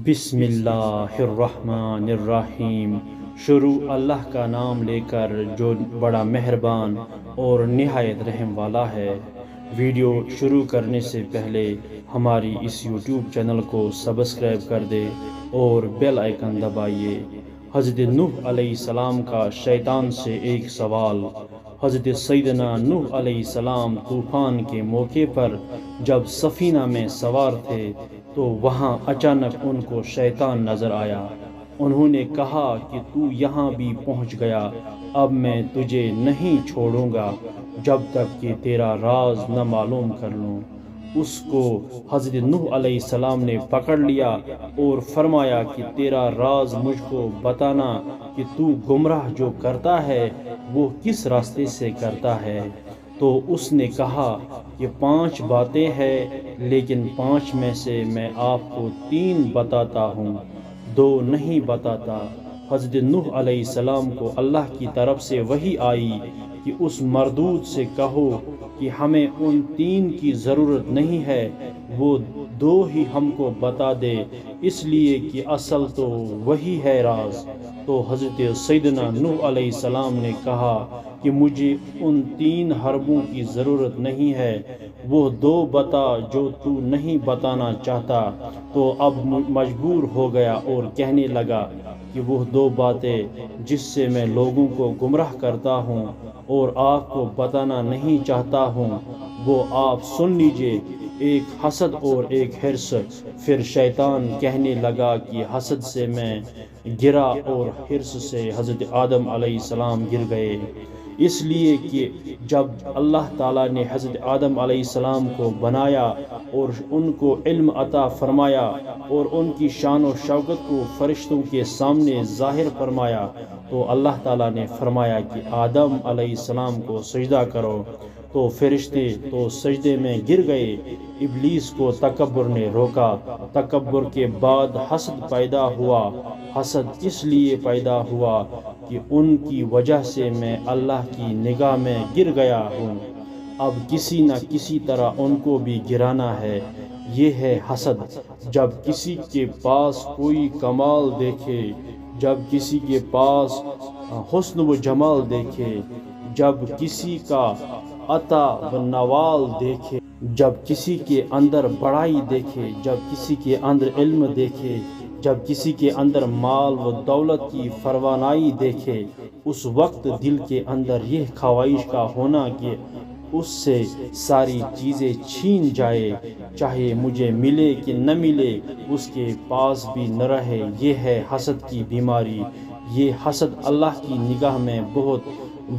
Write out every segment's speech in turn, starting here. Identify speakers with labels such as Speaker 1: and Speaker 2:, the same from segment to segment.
Speaker 1: بسم اللہ الرحمن الرحیم۔ شروع اللہ کا نام لے کر جو بڑا مہربان اور نہایت رحم والا ہے۔ ویڈیو شروع کرنے سے پہلے ہماری اس یوٹیوب چینل کو سبسکرائب کر دے اور بیل آئیکن دبائیے۔ حضرت نوح علیہ السلام کا شیطان سے ایک سوال۔ حضرت سیدنا نوح علیہ السلام طوفان کے موقع پر جب سفینہ میں سوار تھے تو وہاں اچانک ان کو شیطان نظر آیا۔ انہوں نے کہا کہ تو یہاں بھی پہنچ گیا، اب میں تجھے نہیں چھوڑوں گا جب تک کہ تیرا راز نہ معلوم کر لوں۔ اس کو حضرت نوح علیہ السلام نے پکڑ لیا اور فرمایا کہ تیرا راز مجھ کو بتانا کہ تو گمراہ جو کرتا ہے وہ کس راستے سے کرتا ہے۔ تو اس نے کہا کہ 5 باتیں ہیں، لیکن 5 میں سے میں آپ کو 3 بتاتا ہوں، 2 نہیں بتاتا۔ حضرت نوح علیہ السلام کو اللہ کی طرف سے وحی آئی کہ اس مردود سے کہو کہ ہمیں ان 3 کی ضرورت نہیں ہے، وہ 2 ہی ہم کو بتا دے، اس لیے کہ اصل تو وہی ہے راز۔ تو حضرت سیدنا نوح علیہ السلام نے کہا کہ مجھے ان 3 حربوں کی ضرورت نہیں ہے، وہ 2 بتا جو تو نہیں بتانا چاہتا۔ تو اب مجبور ہو گیا اور کہنے لگا کہ وہ 2 باتیں جس سے میں لوگوں کو گمراہ کرتا ہوں اور آپ کو بتانا نہیں چاہتا ہوں وہ آپ سن لیجئے، ایک حسد اور ایک حرص۔ پھر شیطان کہنے لگا کہ حسد سے میں گرا اور حرص سے حضرت آدم علیہ السلام گر گئے، اس لیے کہ جب اللہ تعالیٰ نے حضرت آدم علیہ السلام کو بنایا اور ان کو علم عطا فرمایا اور ان کی شان و شوکت کو فرشتوں کے سامنے ظاہر فرمایا تو اللہ تعالیٰ نے فرمایا کہ آدم علیہ السلام کو سجدہ کرو، تو فرشتے تو سجدے میں گر گئے۔ ابلیس کو تکبر نے روکا، تکبر کے بعد حسد پیدا ہوا۔ حسد اس لیے پیدا ہوا کہ ان کی وجہ سے میں اللہ کی نگاہ میں گر گیا ہوں، اب کسی نہ کسی طرح ان کو بھی گرانا ہے۔ یہ ہے حسد۔ جب کسی کے پاس کوئی کمال دیکھے، جب کسی کے پاس حسن و جمال دیکھے، جب کسی کا عطا و نوال دیکھے، جب کسی کے اندر بڑائی دیکھے، جب کسی کے اندر علم دیکھے، جب کسی کے اندر مال و دولت کی فراوانی دیکھے، اس وقت دل کے اندر یہ خواہش کا ہونا کہ اس سے ساری چیزیں چھین جائے، چاہے مجھے ملے کہ نہ ملے، اس کے پاس بھی نہ رہے۔ یہ ہے حسد کی بیماری۔ یہ حسد اللہ کی نگاہ میں بہت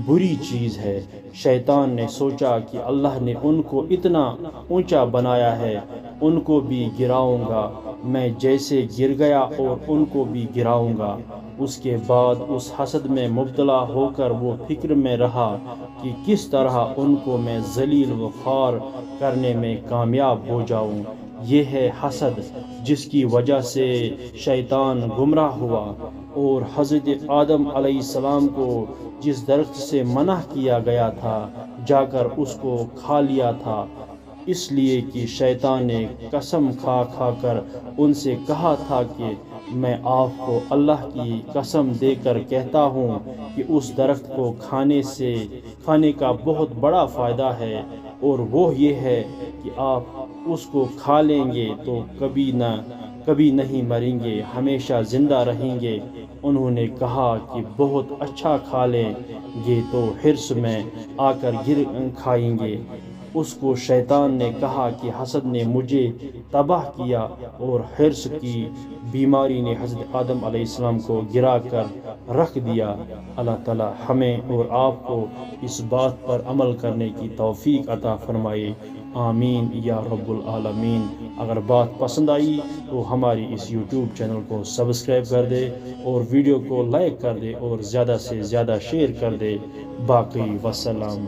Speaker 1: بری چیز ہے۔ شیطان نے سوچا کہ اللہ نے ان کو اتنا اونچا بنایا ہے، ان کو بھی گراؤں گا، میں جیسے گر گیا اور ان کو بھی گراؤں گا۔ اس کے بعد اس حسد میں مبتلا ہو کر وہ فکر میں رہا کہ کس طرح ان کو میں ذلیل و خوار کرنے میں کامیاب ہو جاؤں۔ یہ ہے حسد جس کی وجہ سے شیطان گمراہ ہوا اور حضرت آدم علیہ السلام کو جس درخت سے منع کیا گیا تھا جا کر اس کو کھا لیا تھا، اس لیے کہ شیطان نے قسم کھا کھا کر ان سے کہا تھا کہ میں آپ کو اللہ کی قسم دے کر کہتا ہوں کہ اس درخت کو کھانے کا بہت بڑا فائدہ ہے، اور وہ یہ ہے کہ آپ اس کو کھا لیں گے تو کبھی نہیں مریں گے، ہمیشہ زندہ رہیں گے۔ انہوں نے کہا کہ بہت اچھا کھا لیں گے تو حرص میں آ کر کھائیں گے۔ اس کو شیطان نے کہا کہ حسد نے مجھے تباہ کیا اور حرص کی بیماری نے حضرت آدم علیہ السلام کو گرا کر رکھ دیا۔ اللہ تعالی ہمیں اور آپ کو اس بات پر عمل کرنے کی توفیق عطا فرمائے، آمین یا رب العالمین۔ اگر بات پسند آئی تو ہماری اس یوٹیوب چینل کو سبسکرائب کر دے اور ویڈیو کو لائک کر دے اور زیادہ سے زیادہ شیئر کر دے۔ باقی وسلام۔